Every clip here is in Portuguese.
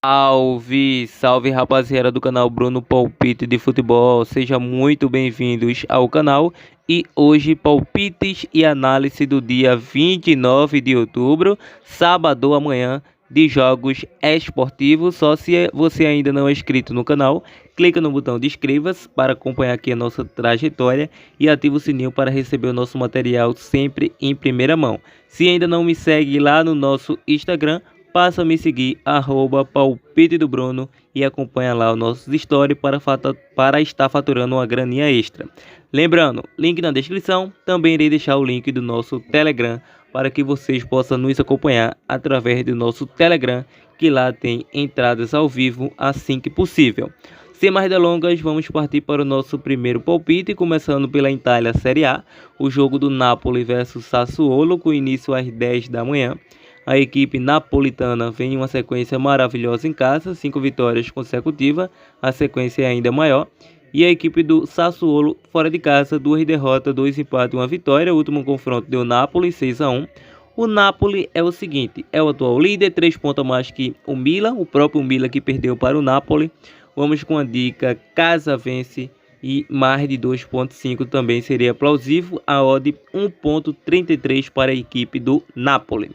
Salve, salve rapaziada do canal Bruno Palpite de Futebol, sejam muito bem-vindos ao canal. E hoje palpites e análise do dia 29 de outubro, sábado amanhã, de jogos esportivos. Só se você ainda não é inscrito no canal, clica no botão de inscreva-se para acompanhar aqui a nossa trajetória e ativa o sininho para receber o nosso material sempre em primeira mão. Se ainda não me segue lá no nosso Instagram, passa a me seguir, @palpite do Bruno, e acompanha lá os nossos stories para estar faturando uma graninha extra. Lembrando, link na descrição, também irei deixar o link do nosso Telegram para que vocês possam nos acompanhar através do nosso Telegram, que lá tem entradas ao vivo assim que possível. Sem mais delongas, vamos partir para o nosso primeiro palpite, começando pela Itália Série A, o jogo do Napoli versus Sassuolo, com início às 10 da manhã. A equipe napolitana vem em uma sequência maravilhosa em casa, 5 vitórias consecutivas, a sequência é ainda maior. E a equipe do Sassuolo fora de casa, 2 derrotas, 2 empates e 1 vitória. O último confronto deu Napoli 6-1. O Napoli é o seguinte, é o atual líder, 3 pontos a mais que o Milan, o próprio Milan que perdeu para o Napoli. Vamos com a dica casa vence e mais de 2.5 também seria plausível. A odd 1.33 para a equipe do Napoli.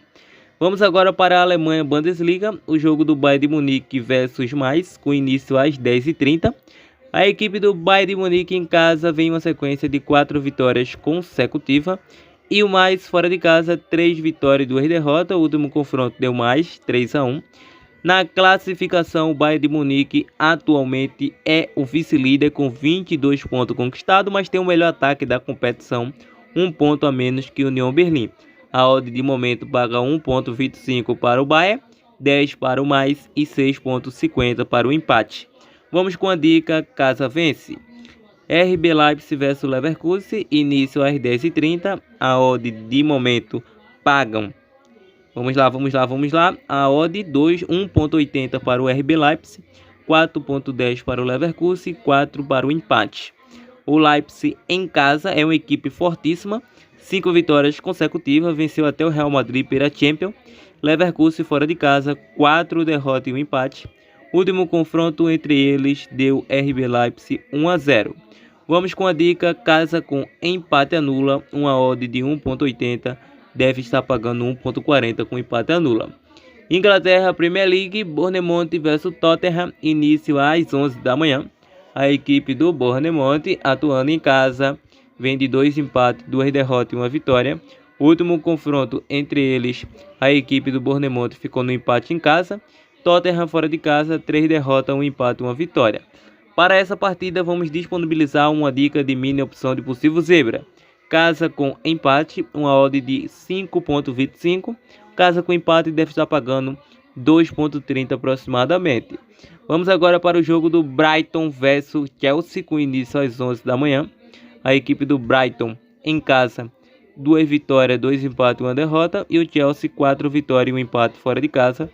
Vamos agora para a Alemanha Bundesliga, o jogo do Bayern de Munique versus Mais, com início às 10h30. A equipe do Bayern de Munique em casa vem uma sequência de 4 vitórias consecutivas. E o Mais fora de casa, 3 vitórias e 2 derrotas. O último confronto deu Mais, 3-1. Na classificação, o Bayern de Munique atualmente é o vice-líder com 22 pontos conquistados, mas tem o melhor ataque da competição, 1 ponto a menos que o União Berlim. A odd de momento paga 1.25 para o Bayern, 10 para o Mais e 6.50 para o empate. Vamos com a dica casa vence. RB Leipzig versus Leverkusen, início às 10h30. A odd de momento pagam. Vamos lá. A odd 1.80 para o RB Leipzig, 4.10 para o Leverkusen, 4 para o empate. O Leipzig em casa é uma equipe fortíssima, 5 vitórias consecutivas, venceu até o Real Madrid pela Champions. Leverkusen fora de casa, 4 derrotas e 1 empate. Último confronto entre eles deu RB Leipzig 1-0. Vamos com a dica casa com empate anula, uma odd de 1.80, deve estar pagando 1.40 com empate anula. Inglaterra Premier League, Bournemouth versus Tottenham, início às 11 da manhã. A equipe do Bournemouth, atuando em casa, vem de 2 empates, 2 derrotas e 1 vitória. O último confronto entre eles, a equipe do Bournemouth ficou no empate em casa. Tottenham fora de casa, 3 derrotas, 1 empate e 1 vitória. Para essa partida, vamos disponibilizar uma dica de mini opção de possível zebra. Casa com empate, uma odd de 5.25. Casa com empate deve estar pagando 2.30 aproximadamente. Vamos agora para o jogo do Brighton versus Chelsea, com início às 11 da manhã. A equipe do Brighton em casa, 2 vitórias, 2 empates e 1 derrota. E o Chelsea, 4 vitórias e 1 empate fora de casa.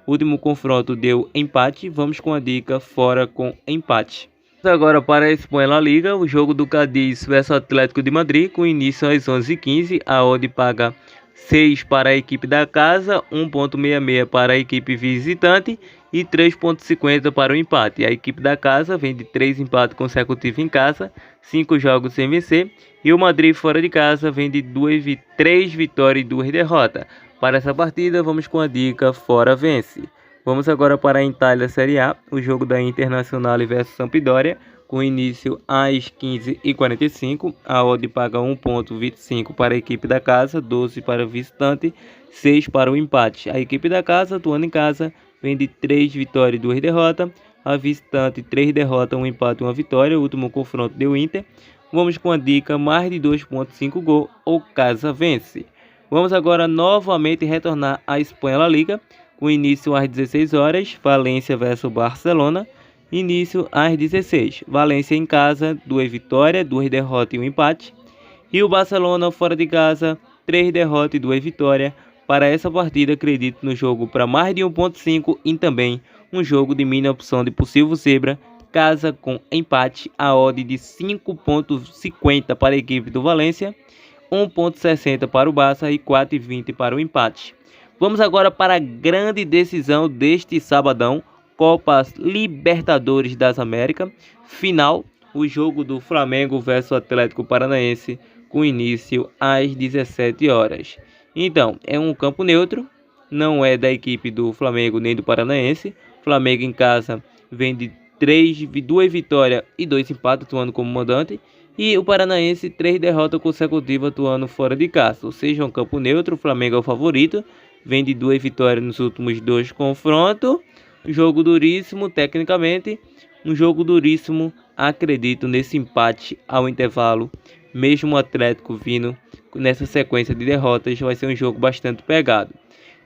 O último confronto deu empate. Vamos com a dica fora com empate. Agora para a Espanha La Liga, o jogo do Cádiz versus Atlético de Madrid, com início às 11h15. A odd paga 6 para a equipe da casa, 1.66 para a equipe visitante e 3.50 para o empate. A equipe da casa vem de 3 empates consecutivos em casa, 5 jogos sem vencer. E o Madrid fora de casa vem de 3 vitórias e 2 derrotas. Para essa partida, vamos com a dica fora vence. Vamos agora para a Itália Série A, o jogo da Internazionale versus Sampdoria, com início às 15h45. A odd paga 1.25 para a equipe da casa, 12 para o visitante, 6 para o empate. A equipe da casa, atuando em casa, vem de 3 vitórias e 2 derrotas. A visitante, 3 derrotas, 1 empate e 1 vitória. O último confronto deu Inter. Vamos com a dica mais de 2.5 gol ou casa vence. Vamos agora novamente retornar à Espanha La Liga, com início às 16 horas, Valência versus Barcelona, início às 16. Valência em casa, 2 vitórias, 2 derrotas e 1 empate. E o Barcelona fora de casa, 3 derrotas e 2 vitórias. Para essa partida, acredito no jogo para mais de 1.5 e também um jogo de mini opção de possível zebra, casa com empate, a odd de 5.50 para a equipe do Valência, 1.60 para o Barça e 4.20 para o empate. Vamos agora para a grande decisão deste sabadão, Copa Libertadores das Américas. Final, o jogo do Flamengo versus Atlético Paranaense, com início às 17 horas. Então, é um campo neutro, não é da equipe do Flamengo nem do Paranaense. Flamengo em casa vem de 2 vitórias e 2 empates, atuando como mandante. E o Paranaense 3 derrotas consecutivas, atuando fora de casa. Ou seja, um campo neutro, o Flamengo é o favorito. Vem de 2 vitórias nos últimos 2 confrontos. Jogo duríssimo, tecnicamente. Um jogo duríssimo, acredito nesse empate ao intervalo. Mesmo o Atlético vindo nessa sequência de derrotas, vai ser um jogo bastante pegado.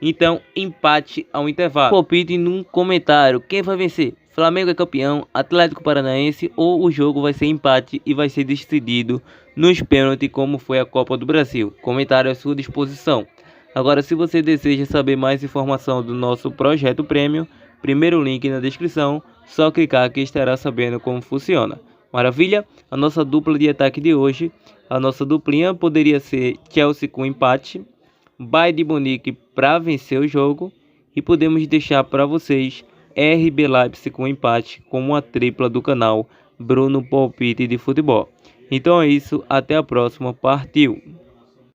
Então, empate ao intervalo. Palpite num comentário, quem vai vencer? Flamengo é campeão, Atlético Paranaense, ou o jogo vai ser empate e vai ser decidido nos pênaltis, como foi a Copa do Brasil? Comentário à sua disposição. Agora, se você deseja saber mais informação do nosso projeto Premium, primeiro link na descrição, só clicar que estará sabendo como funciona. Maravilha? A nossa dupla de ataque de hoje, a nossa duplinha poderia ser Chelsea com empate, Bayern de Munique para vencer o jogo, e podemos deixar para vocês RB Leipzig com empate, como a tripla do canal Bruno Palpite de Futebol. Então é isso, até a próxima, partiu!